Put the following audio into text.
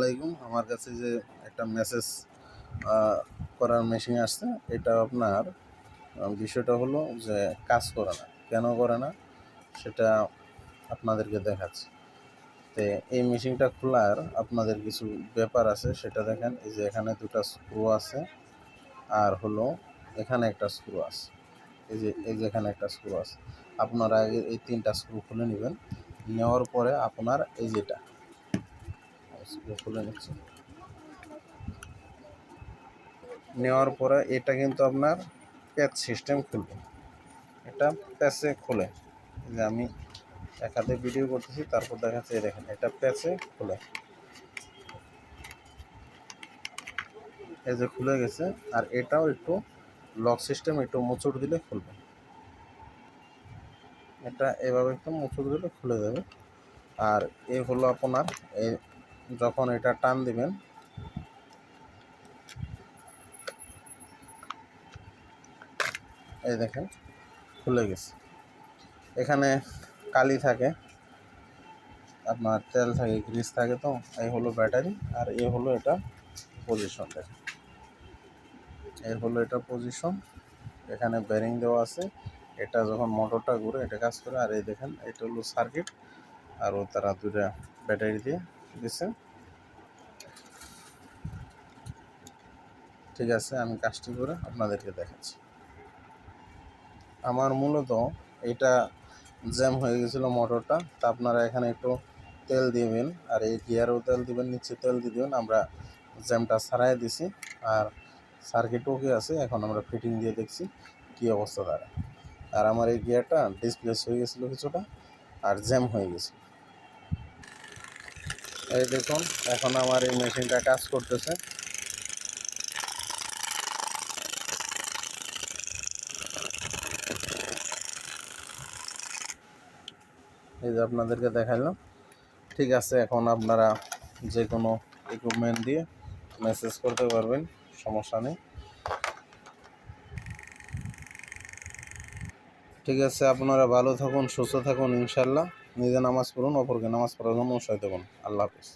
আলাইকুম। আমার কাছে যে একটা মেসেজ করার মেশিন আসছে, এটা আপনার বিষয়টা হলো যে কাজ করে না। কেন করে না সেটা আপনাদেরকে দেখাচ্ছি। তো এই মেশিনটা খোলার আপনাদের কিছু ব্যাপার আছে, সেটা দেখেন। এই যে এখানে দুটা স্ক্রু আছে, আর হলো এখানে একটা স্ক্রু আছে। এই যে এখানে একটা স্ক্রু আছে। আপনারা আগে এই 3টা স্ক্রু খুলে নেবেন। নেওয়ার পরে আপনার এই যেটা স্ক্রু খুলে নিচ্ছি, নেওয়ার পরে এটা কিন্তু আপনার প্যাচ সিস্টেম খুলবে। এটা প্যাচে খুলে, যে আমি এক হাতে ভিডিও করতেছি, তারপর দেখাচ্ছে। দেখেন, এটা প্যাচে খুলে, এই যে খুলে গেছে। আর এটাও একটু লক সিস্টেম, একটু মোচড় দিলে খুলবে। এটা এভাবে একটু মোচড় দিলে খুলে যাবে। আর এই হলো আপনার, এই যখন এটা টান দিবেন, এই দেখেন খুলে গেছে। এখানে কালি থাকে, আপনার তেল থাকে, গ্রিস থাকে। তো এই হলো ব্যাটারি, আর এই হলো এটা পজিশন। দেখেন, এই হলো এটা পজিশন। এখানে বেরিং দেওয়া আছে। এটা যখন মোটরটা ঘুরে এটা কাজ করে। আর এই দেখেন, এটা হলো সার্কিট, আর ও তারা দুটা ব্যাটারি দিয়ে দিছে। ঠিক আছে, আমি কাজটি করে আপনাদেরকে দেখাচ্ছি। আমার মূলত এটা জ্যাম হয়ে গেছিলো মোটরটা। তা আপনারা এখানে একটু তেল দিবেন, আর এই গিয়ারও তেল দিবেন, নিচে তেল দিয়ে দেবেন। আমরা জ্যামটা ছাড়াই দিছি, আর সার্কিট ওকে আছে। এখন আমরা ফিটিং দিয়ে দেখছি কী অবস্থা দাঁড়ায়। আর আমার এই গিয়ারটা ডিসপ্লেস হয়ে গেছিলো কিছুটা, আর জ্যাম হয়ে গেছে। এই দেখুন, এখন আমার এই মেশিনটা কাজ করতেছে। এই যে আপনাদেরকে দেখাইলাম। ঠিক আছে, এখন আপনারা যে কোনো ইকুইপমেন্ট দিয়ে মেসেজ করতে পারবেন, সমস্যা নেই। ঠিক আছে, আপনারা ভালো থাকুন, সুস্থ থাকুন, ইনশাল্লাহ। নিজে নামাজ পড়ুন, অপরকে নামাজ পড়ার জন্য উৎসাহিত করুন। আল্লাহ হাফিজ।